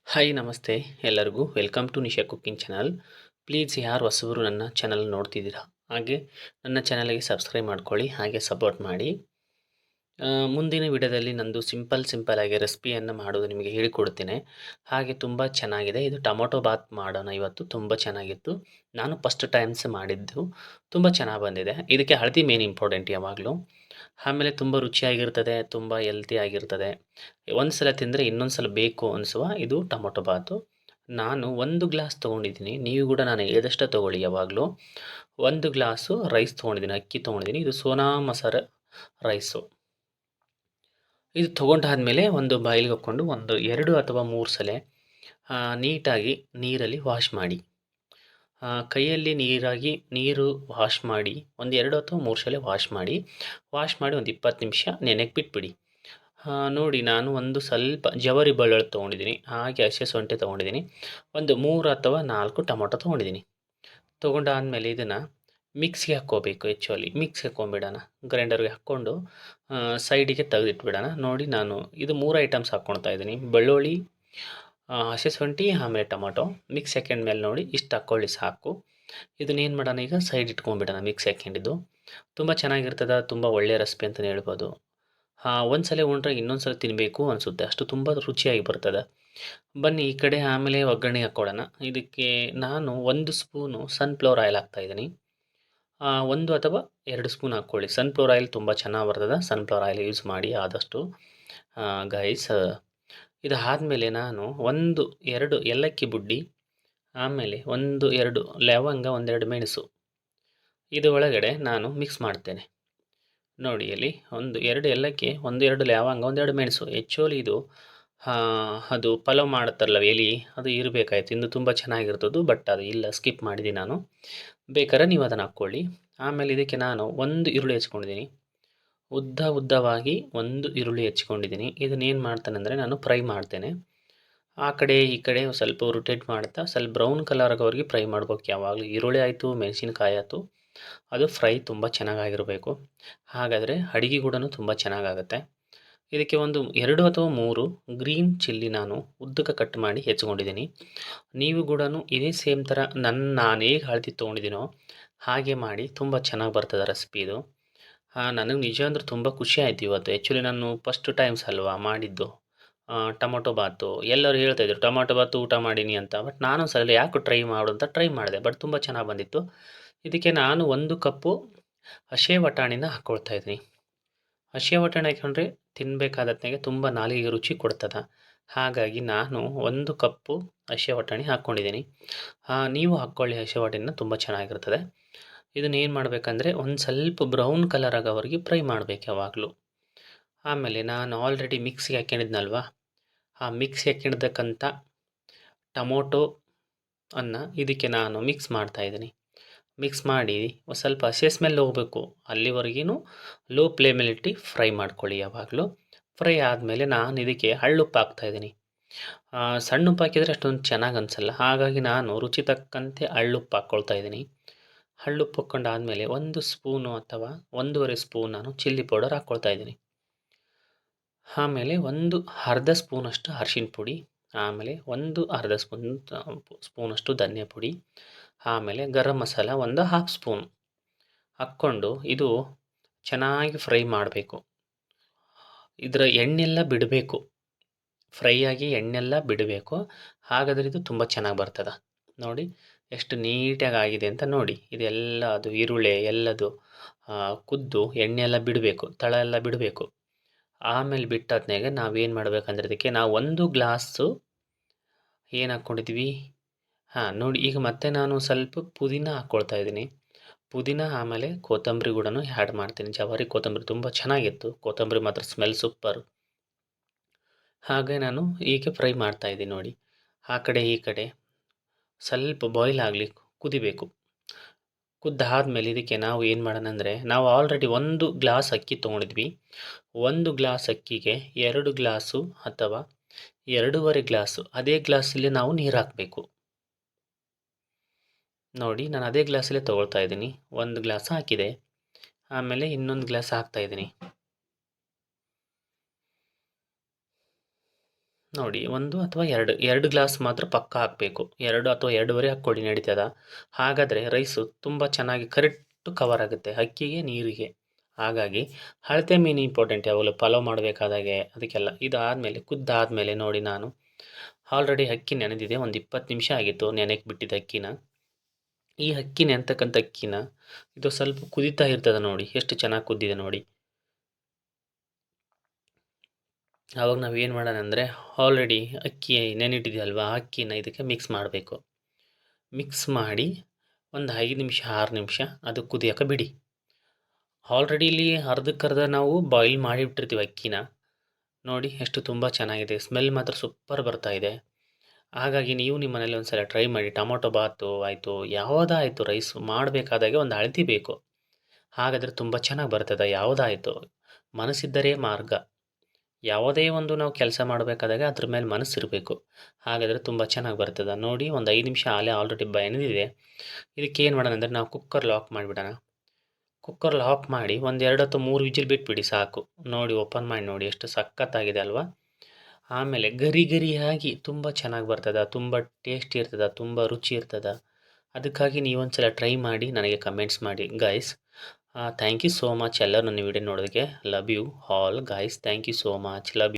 Hi ನಮಸ್ತೆ ಎಲ್ಲರಿಗೂ welcome to Nisha cooking channel. Please ಯಾರು ಹೊಸಬರು ನನ್ನ ಚಾನಲ್ ನೋಡ್ತಿದ್ದೀರಾ ಹಾಗೆ ನನ್ನ ಚಾನಲ್ಗೆ ಸಬ್ಸ್ಕ್ರೈಬ್ ಮಾಡ್ಕೊಳ್ಳಿ, ಹಾಗೆ ಸಪೋರ್ಟ್ ಮಾಡಿ. ಮುಂದಿನ ವಿಡಿಯೋದಲ್ಲಿ ನಂದು ಸಿಂಪಲ್ ಆಗಿ ರೆಸಿಪಿಯನ್ನು ಮಾಡೋದು ನಿಮಗೆ ಹೇಳಿಕೊಡ್ತೇನೆ. ಹಾಗೆ ತುಂಬ ಚೆನ್ನಾಗಿದೆ. ಇದು ಟೊಮೊಟೊ ಬಾತ್ ಮಾಡೋಣ ಇವತ್ತು. ತುಂಬ ಚೆನ್ನಾಗಿತ್ತು. ನಾನು ಫಸ್ಟ್ ಟೈಮ್ಸ್ ಮಾಡಿದ್ದು. ತುಂಬ ಚೆನ್ನಾಗಿ ಬಂದಿದೆ. ಇದಕ್ಕೆ ಹಳದಿ ಮೇನ್ ಇಂಪಾರ್ಟೆಂಟ್ ಯಾವಾಗಲೂ. ಆಮೇಲೆ ತುಂಬ ರುಚಿಯಾಗಿರ್ತದೆ, ತುಂಬ ಹೆಲ್ತಿ ಆಗಿರ್ತದೆ. ಒಂದು ಸಲ ತಿಂದರೆ ಇನ್ನೊಂದು ಸಲ ಬೇಕು ಅನಿಸುವ ಇದು ಟೊಮೊಟೊ ಬಾತು. ನಾನು 1 ಗ್ಲಾಸ್ ತೊಗೊಂಡಿದ್ದೀನಿ. ನೀವು ಕೂಡ ನಾನು ಹೇಳಿದಷ್ಟೇ ತೊಗೊಳ್ಳಿ ಯಾವಾಗಲೂ. 1 ಗ್ಲಾಸು ರೈಸ್ ತೊಗೊಂಡಿದ್ದೀನಿ, ಅಕ್ಕಿ ತೊಗೊಂಡಿದ್ದೀನಿ. ಇದು ಸೋನಾ ಮಸೂರಿ ರೈಸು. ಇದು ತೊಗೊಂಡಾದ್ಮೇಲೆ ಒಂದು ಬಾಯಿಲ್ಗೆ ಹಾಕ್ಕೊಂಡು ಒಂದು 2 ಅಥವಾ 3 ಸಲ ನೀಟಾಗಿ ನೀರಲ್ಲಿ ವಾಶ್ ಮಾಡಿ. ಕೈಯಲ್ಲಿ ನೀರು ವಾಶ್ ಮಾಡಿ ಒಂದು 2 ಅಥವಾ 3 ಸಲ ವಾಶ್ ಮಾಡಿ ಒಂದು 20 ನಿಮಿಷ ನೆನೆಗೆ ಬಿಟ್ಬಿಡಿ. ನೋಡಿ ನಾನು ಒಂದು ಸ್ವಲ್ಪ ಜವರಿ ಬೆಳ್ಳುಳ್ಳಿ ತೊಗೊಂಡಿದ್ದೀನಿ, ಹಾಗೆ ಹಸಿ ಶುಂಠಿ ತೊಗೊಂಡಿದ್ದೀನಿ, ಒಂದು 3 ಅಥವಾ 4 ಟೊಮೊಟೊ ತೊಗೊಂಡಿದ್ದೀನಿ. ತೊಗೊಂಡಾದ್ಮೇಲೆ ಇದನ್ನು ಮಿಕ್ಸಿಗೆ ಹಾಕ್ಕೋಬೇಕು. ಮಿಕ್ಸಿಗೆ ಹಾಕ್ಕೊಂಬಿಡೋಣ, ಗ್ರೈಂಡರ್ಗೆ ಹಾಕ್ಕೊಂಡು ಸೈಡಿಗೆ ತೆಗೆದಿಟ್ಬಿಡೋಣ. ನೋಡಿ ನಾನು ಇದು 3 ಐಟಮ್ಸ್ ಹಾಕ್ಕೊಳ್ತಾ ಇದ್ದೀನಿ: ಬೆಳ್ಳುಳ್ಳಿ, ಹಸಿ ಶುಂಠಿ, ಆಮೇಲೆ ಟೊಮೊಟೊ. ಮಿಕ್ಸಿ ಹಾಕ್ಕೊಂಡ್ಮೇಲೆ ನೋಡಿ ಇಷ್ಟು ಹಾಕ್ಕೊಳ್ಳಿ ಸಾಕು. ಇದನ್ನೇನು ಮಾಡೋಣ, ಈಗ ಸೈಡ್ ಇಟ್ಕೊಂಡ್ಬಿಡೋಣ. ಮಿಕ್ಸಿ ಹಾಕ್ಕೊಂಡಿದ್ದು ತುಂಬ ಚೆನ್ನಾಗಿರ್ತದೆ, ತುಂಬ ಒಳ್ಳೆಯ ರೆಸಿಪಿ ಅಂತಲೇ ಹೇಳ್ಬೋದು. ಒಂದು ಸಲ ಉಂಡ್ರೆ ಇನ್ನೊಂದು ಸಲ ತಿನ್ನಬೇಕು ಅನಿಸುತ್ತೆ, ಅಷ್ಟು ತುಂಬ ರುಚಿಯಾಗಿ ಬರ್ತದೆ. ಬನ್ನಿ ಈ ಕಡೆ ಆಮೇಲೆ ಒಗ್ಗರಣೆ ಹಾಕ್ಕೊಳ್ಳೋಣ. ಇದಕ್ಕೆ ನಾನು 1 ಸ್ಪೂನು ಸನ್ಫ್ಲವರ್ ಆಯಿಲ್ ಹಾಕ್ತಾಯಿದ್ದೀನಿ. 1 ಅಥವಾ 2 ಸ್ಪೂನ್ ಹಾಕ್ಕೊಳ್ಳಿ. ಸನ್ಫ್ಲವರ್ ಆಯಿಲ್ ತುಂಬ ಚೆನ್ನಾಗಿ ಬರ್ತದೆ, ಸನ್ಫ್ಲವರ್ ಆಯಿಲ್ ಯೂಸ್ ಮಾಡಿ ಆದಷ್ಟು ಗೈಸ್. ಇದಾದಮೇಲೆ ನಾನು 1-2 ಏಲಕ್ಕಿ ಬುಡ್ಡಿ, ಆಮೇಲೆ 1-2 ಲವಂಗ, 1-2 ಮೆಣಸು ಇದು ಒಳಗಡೆ ನಾನು ಮಿಕ್ಸ್ ಮಾಡ್ತೇನೆ. ನೋಡಿ ಇಲ್ಲಿ 1-2 ಏಲಕ್ಕಿ, 1-2 ಲವಂಗ, 1-2 ಮೆಣಸು. ಆ್ಯಕ್ಚುಲಿ ಇದು ಅದು ಪಲಾವ್ ಮಾಡುತ್ತಾರಲ್ಲ ಎಲೆ, ಅದು ಇರಬೇಕಾಯ್ತು, ಇಂದು ತುಂಬ ಚೆನ್ನಾಗಿರ್ತದೆ. ಬಟ್ ಅದು ಇಲ್ಲ, ಸ್ಕಿಪ್ ಮಾಡಿದ್ದೀನಿ ನಾನು. ಬೇಕಾದ್ರೆ ನೀವು ಅದನ್ನು ಹಾಕ್ಕೊಳ್ಳಿ. ಆಮೇಲೆ ಇದಕ್ಕೆ ನಾನು 1 ಈರುಳ್ಳಿ ಹೆಚ್ಕೊಂಡಿದ್ದೀನಿ, ಉದ್ದವಾಗಿ 1 ಈರುಳ್ಳಿ ಹೆಚ್ಕೊಂಡಿದ್ದೀನಿ. ಇದನ್ನೇನು ಮಾಡ್ತೇನೆ ಅಂದರೆ ನಾನು ಫ್ರೈ ಮಾಡ್ತೇನೆ. ಆ ಕಡೆ ಈ ಕಡೆ ಸ್ವಲ್ಪ ರೊಟೇಟ್ ಮಾಡ್ತಾ ಸ್ವಲ್ಪ ಬ್ರೌನ್ ಕಲರ್ ಆಗೋವರೆಗೆ ಫ್ರೈ ಮಾಡ್ಬೇಕು ಯಾವಾಗಲೂ. ಈರುಳ್ಳಿ ಆಯಿತು, ಮೆಣಸಿನಕಾಯಿ ಆಯಿತು, ಅದು ಫ್ರೈ ತುಂಬ ಚೆನ್ನಾಗಿರಬೇಕು. ಹಾಗಾದರೆ ಅಡುಗೆ ಕೂಡ ತುಂಬ ಚೆನ್ನಾಗಾಗುತ್ತೆ. ಇದಕ್ಕೆ 2 ಅಥವಾ 3 ಗ್ರೀನ್ ಚಿಲ್ಲಿ ನಾನು ಉದ್ದಕ್ಕೆ ಕಟ್ ಮಾಡಿ ಹೆಚ್ಕೊಂಡಿದ್ದೀನಿ. ನೀವು ಕೂಡ ಇದೇ ಸೇಮ್ ಥರ ನಾನು ಹೇಗೆ ಅಳತೆ ತೊಗೊಂಡಿದ್ದೀನೋ ಹಾಗೆ ಮಾಡಿ, ತುಂಬ ಚೆನ್ನಾಗಿ ಬರ್ತದೆ ರೆಸಿಪಿ ಇದು. ನನಗೆ ನಿಜ ಅಂದ್ರೆ ತುಂಬ ಖುಷಿ ಆಯಿತು ಇವತ್ತು. ಆ್ಯಕ್ಚುಲಿ ನಾನು ಫಸ್ಟ್ ಟೈಮ್ಸ್ ಅಲ್ವಾ ಮಾಡಿದ್ದು ಟೊಮೊಟೊ ಬಾತು. ಎಲ್ಲರೂ ಹೇಳ್ತಾಯಿದ್ರು ಟೊಮೊಟೊ ಬಾತು ಊಟ ಮಾಡೀನಿ ಅಂತ. ಬಟ್ ನಾನು ಸಲ ಯಾಕೆ ಟ್ರೈ ಮಾಡು ಅಂತ ಟ್ರೈ ಮಾಡಿದೆ, ಬಟ್ ತುಂಬ ಚೆನ್ನಾಗಿ ಬಂದಿತ್ತು. ಇದಕ್ಕೆ ನಾನು 1 ಕಪ್ಪು ಹಸಿ ಬಟಾಣಿನ ಹಾಕ್ಕೊಳ್ತಾ ಇದ್ದೀನಿ. ಹಸಿ ಬಟಾಣಿ ಹಾಕ್ಕೊಂಡ್ರೆ ತಿನ್ನಬೇಕಾದತ್ನಾಗೆ ತುಂಬ ನಾಲಿಗೆಗೆ ರುಚಿ ಕೊಡ್ತದೆ. ಹಾಗಾಗಿ ನಾನು 1 ಕಪ್ಪು ಹಸಿ ಬಟಾಣಿ ಹಾಕ್ಕೊಂಡಿದ್ದೀನಿ. ನೀವು ಹಾಕ್ಕೊಳ್ಳಿ ಹಸಿ ಬಟಾಣಿನ, ತುಂಬ ಚೆನ್ನಾಗಿರ್ತದೆ. ಇದನ್ನೇನು ಮಾಡಬೇಕಂದ್ರೆ ಒಂದು ಸ್ವಲ್ಪ ಬ್ರೌನ್ ಕಲರ್ ಆಗೋವರೆಗೆ ಫ್ರೈ ಮಾಡಬೇಕು ಯಾವಾಗಲೂ. ಆಮೇಲೆ ನಾನು ಆಲ್ರೆಡಿ ಮಿಕ್ಸಿಗೆ ಹಾಕ್ಕೊಂಡಿದ್ನಲ್ವ, ಆ ಮಿಕ್ಸಿ ಹಾಕ್ಕೊಂಡಿದ್ದಕ್ಕಂಥ ಟೊಮೊಟೊ ಇದಕ್ಕೆ ನಾನು ಮಿಕ್ಸ್ ಮಾಡ್ತಾಯಿದ್ದೀನಿ. ಮಿಕ್ಸ್ ಮಾಡಿ ಸ್ವಲ್ಪ ಹಸಿ ಸ್ಮೆಲ್ ಹೋಗಬೇಕು ಅಲ್ಲಿವರೆಗೂ ಲೋ ಫ್ಲೇಮಲ್ಲಿಟ್ಟು ಫ್ರೈ ಮಾಡ್ಕೊಳ್ಳಿ ಯಾವಾಗಲೂ. ಫ್ರೈ ಆದಮೇಲೆ ನಾನು ಇದಕ್ಕೆ ಹಳ್ಳುಪ್ಪು ಹಾಕ್ತಾಯಿದ್ದೀನಿ. ಸಣ್ಣ ಉಪ್ಪು ಹಾಕಿದರೆ ಅಷ್ಟೊಂದು ಚೆನ್ನಾಗಿ ಅನಿಸಲ್ಲ, ಹಾಗಾಗಿ ನಾನು ರುಚಿ ತಕ್ಕಂತೆ ಹಳ್ಳುಪ್ಪು ಹಾಕ್ಕೊಳ್ತಾ ಇದ್ದೀನಿ. ಹಳ್ಳುಪ್ಪು ಹಾಕ್ಕೊಂಡಾದಮೇಲೆ 1 ಸ್ಪೂನು ಅಥವಾ 1.5 ಸ್ಪೂನ್ ನಾನು ಚಿಲ್ಲಿ ಪೌಡರ್ ಹಾಕ್ಕೊಳ್ತಾ ಇದ್ದೀನಿ. ಆಮೇಲೆ ಅರ್ಧ ಸ್ಪೂನಷ್ಟು ಅರಿಶಿನ ಪುಡಿ, ಆಮೇಲೆ ಅರ್ಧ ಸ್ಪೂನಷ್ಟು ಧನಿಯಾ ಪುಡಿ, ಆಮೇಲೆ ಗರಂ ಮಸಾಲ 1/2 ಸ್ಪೂನ್ ಹಾಕ್ಕೊಂಡು ಇದು ಚೆನ್ನಾಗಿ ಫ್ರೈ ಮಾಡಬೇಕು. ಇದರ ಎಣ್ಣೆಲ್ಲ ಬಿಡಬೇಕು, ಫ್ರೈ ಆಗಿ ಎಣ್ಣೆಲ್ಲ ಬಿಡಬೇಕು. ಹಾಗಾದರೆ ಇದು ತುಂಬ ಚೆನ್ನಾಗಿ ಬರ್ತದೆ. ನೋಡಿ ಎಷ್ಟು ನೀಟಾಗಿ ಆಗಿದೆ ಅಂತ ನೋಡಿ. ಇದೆಲ್ಲ ಅದು ಈರುಳ್ಳಿ ಎಲ್ಲದು ಕುದ್ದು ಎಣ್ಣೆ ಎಲ್ಲ ಬಿಡಬೇಕು, ತಳ ಎಲ್ಲ ಬಿಡಬೇಕು. ಆಮೇಲೆ ಬಿಟ್ಟಾದ್ಮೇಲೆ ನಾವೇನು ಮಾಡಬೇಕಂದ್ರೆ ಇದಕ್ಕೆ ನಾವು 1 ಗ್ಲಾಸು ಏನು ಹಾಕ್ಕೊಂಡಿದ್ವಿ, ನೋಡಿ ಈಗ ಮತ್ತೆ ನಾನು ಸ್ವಲ್ಪ ಪುದೀನ ಹಾಕ್ಕೊಳ್ತಾ ಇದ್ದೀನಿ. ಪುದೀನ ಆಮೇಲೆ ಕೊತ್ತಂಬರಿ ಕೂಡ ಆ್ಯಡ್ ಮಾಡ್ತೀನಿ. ಜವಾರಿ ಕೊತ್ತಂಬರಿ ತುಂಬ ಚೆನ್ನಾಗಿತ್ತು, ಕೊತ್ತಂಬರಿ ಮಾತ್ರ ಸ್ಮೆಲ್ ಸೂಪರ್. ಹಾಗೆ ನಾನು ಹೀಗೆ ಫ್ರೈ ಮಾಡ್ತಾಯಿದ್ದೀನಿ ನೋಡಿ. ಆ ಕಡೆ ಈ ಕಡೆ ಸ್ವಲ್ಪ ಬಾಯ್ಲ್ ಆಗಲಿ, ಕುದಿಬೇಕು. ಕುದ್ದಾದ್ಮೇಲೆ ಇದಕ್ಕೆ ನಾವು ಏನು ಮಾಡೋಣ ಅಂದರೆ, ನಾವು ಆಲ್ರೆಡಿ 1 ಗ್ಲಾಸ್ ಅಕ್ಕಿ ತೊಗೊಂಡಿದ್ವಿ. 1 ಗ್ಲಾಸ್ ಅಕ್ಕಿಗೆ 2 ಗ್ಲಾಸು ಅಥವಾ 2.5 ಗ್ಲಾಸು ಅದೇ ಗ್ಲಾಸಲ್ಲಿ ನಾವು ನೀರು ಹಾಕಬೇಕು. ನೋಡಿ ನಾನು ಅದೇ ಗ್ಲಾಸಲ್ಲೇ ತೊಗೊಳ್ತಾ ಇದ್ದೀನಿ. 1 ಗ್ಲಾಸ್ ಹಾಕಿದೆ, ಆಮೇಲೆ ಇನ್ನೊಂದು ಗ್ಲಾಸ್ ಹಾಕ್ತಾಯಿದ್ದೀನಿ. ನೋಡಿ 1 ಅಥವಾ 2 ಗ್ಲಾಸ್ ಮಾತ್ರ ಪಕ್ಕ ಹಾಕಬೇಕು. 2 ಅಥವಾ 2.5 ಹಾಕ್ಕೊಳ್ಳಿ ನಡೀತದ. ಹಾಗಾದರೆ ರೈಸು ತುಂಬ ಚೆನ್ನಾಗಿ ಕರೆಕ್ಟ್ ಕವರ್ ಆಗುತ್ತೆ ಅಕ್ಕಿಗೆ, ನೀರಿಗೆ. ಹಾಗಾಗಿ ಅಳತೆ ಮೀನು ಇಂಪಾರ್ಟೆಂಟ್ ಯಾವಾಗಲೂ ಪಲಾವ್ ಮಾಡಬೇಕಾದಾಗೆ ಅದಕ್ಕೆಲ್ಲ. ಇದಾದಮೇಲೆ ಕುದ್ದಾದಮೇಲೆ ನೋಡಿ ನಾನು ಆಲ್ರೆಡಿ ಅಕ್ಕಿ ನೆನೆದಿದೆ. ಒಂದು 20 ನಿಮಿಷ ಆಗಿತ್ತು ನೆನೆಯಕ್ಕೆ ಬಿಟ್ಟಿದ್ದ ಅಕ್ಕಿನ. ಈ ಅಕ್ಕಿ ನೆನೆತಕ್ಕಂಥ ಅಕ್ಕಿನ ಇದು ಸ್ವಲ್ಪ ಕುದೀತಾ ಇರ್ತದೆ ನೋಡಿ, ಎಷ್ಟು ಚೆನ್ನಾಗಿ ಕುದ್ದಿದೆ ನೋಡಿ. ಆವಾಗ ನಾವು ಏನು ಮಾಡೋಣ ಅಂದರೆ ಆಲ್ರೆಡಿ ಅಕ್ಕಿ ನೆನಿಟ್ಟಿದೆಯಲ್ವ, ಆ ಅಕ್ಕಿನ ಇದಕ್ಕೆ ಮಿಕ್ಸ್ ಮಾಡಬೇಕು. ಮಿಕ್ಸ್ ಮಾಡಿ ಒಂದು 5 ನಿಮಿಷ 6 ನಿಮಿಷ ಅದು ಕುದಿಯೋಕೆ ಬಿಡಿ. ಆಲ್ರೆಡಿ ಇಲ್ಲಿ ಅರ್ಧಕ್ಕರ್ಧ ನಾವು ಬಾಯ್ಲ್ ಮಾಡಿಬಿಟ್ಟಿರ್ತೀವಿ ಅಕ್ಕಿನ. ನೋಡಿ ಎಷ್ಟು ತುಂಬ ಚೆನ್ನಾಗಿದೆ, ಸ್ಮೆಲ್ ಮಾತ್ರ ಸೂಪರ್ ಬರ್ತಾ ಇದೆ. ಹಾಗಾಗಿ ನೀವು ನಿಮ್ಮ ಮನೇಲಿ ಒಂದು ಸಲ ಟ್ರೈ ಮಾಡಿ. ಟೊಮೊಟೊ ಬಾತು ಆಯಿತು, ಯಾವುದಾಯಿತು ರೈಸ್ ಮಾಡಬೇಕಾದಾಗೆ ಒಂದು ಅಳತೆ ಬೇಕು. ಹಾಗಾದರೆ ತುಂಬ ಚೆನ್ನಾಗಿ ಬರ್ತದೆ. ಯಾವುದಾಯಿತು ಮನಸ್ಸಿದ್ದರೆ ಮಾರ್ಗ. ಯಾವುದೇ ಒಂದು ನಾವು ಕೆಲಸ ಮಾಡಬೇಕಾದಾಗ ಅದ್ರ ಮೇಲೆ ಮನಸ್ಸಿರಬೇಕು. ಹಾಗಾದರೆ ತುಂಬ ಚೆನ್ನಾಗಿ ಬರ್ತದೆ. ನೋಡಿ ಒಂದು 5 ನಿಮಿಷ ಆಲ್ರೆಡಿ ಬೆಂದಿದೆ. ಇದಕ್ಕೆ ಏನು ಮಾಡೋಣ ಅಂದರೆ ನಾವು ಕುಕ್ಕರ್ ಲಾಕ್ ಮಾಡಿಬಿಡೋಣ. ಕುಕ್ಕರ್ ಲಾಕ್ ಮಾಡಿ ಒಂದು 2 ಅಥವಾ 3 ವಿಜಿಲ್ ಬಿಟ್ಬಿಡಿ ಸಾಕು. ನೋಡಿ ಓಪನ್ ಮಾಡಿ ನೋಡಿ ಎಷ್ಟು ಸಖತ್ತಾಗಿದೆ ಅಲ್ವಾ. ಆಮೇಲೆ ಗರಿ ಗರಿಯಾಗಿ ತುಂಬ ಚೆನ್ನಾಗಿ ಬರ್ತದೆ, ತುಂಬ ಟೇಸ್ಟಿ ಇರ್ತದೆ, ತುಂಬ ರುಚಿ ಇರ್ತದೆ. ಅದಕ್ಕಾಗಿ ನೀವೊಂದು ಸಲ ಟ್ರೈ ಮಾಡಿ ನನಗೆ ಕಮೆಂಟ್ಸ್ ಮಾಡಿ guys. Thank you so much ಎಲ್ಲರೂ ನನ್ನ ವಿಡಿಯೋ ನೋಡೋದಕ್ಕೆ. Love you all guys. Thank you so much. Love you.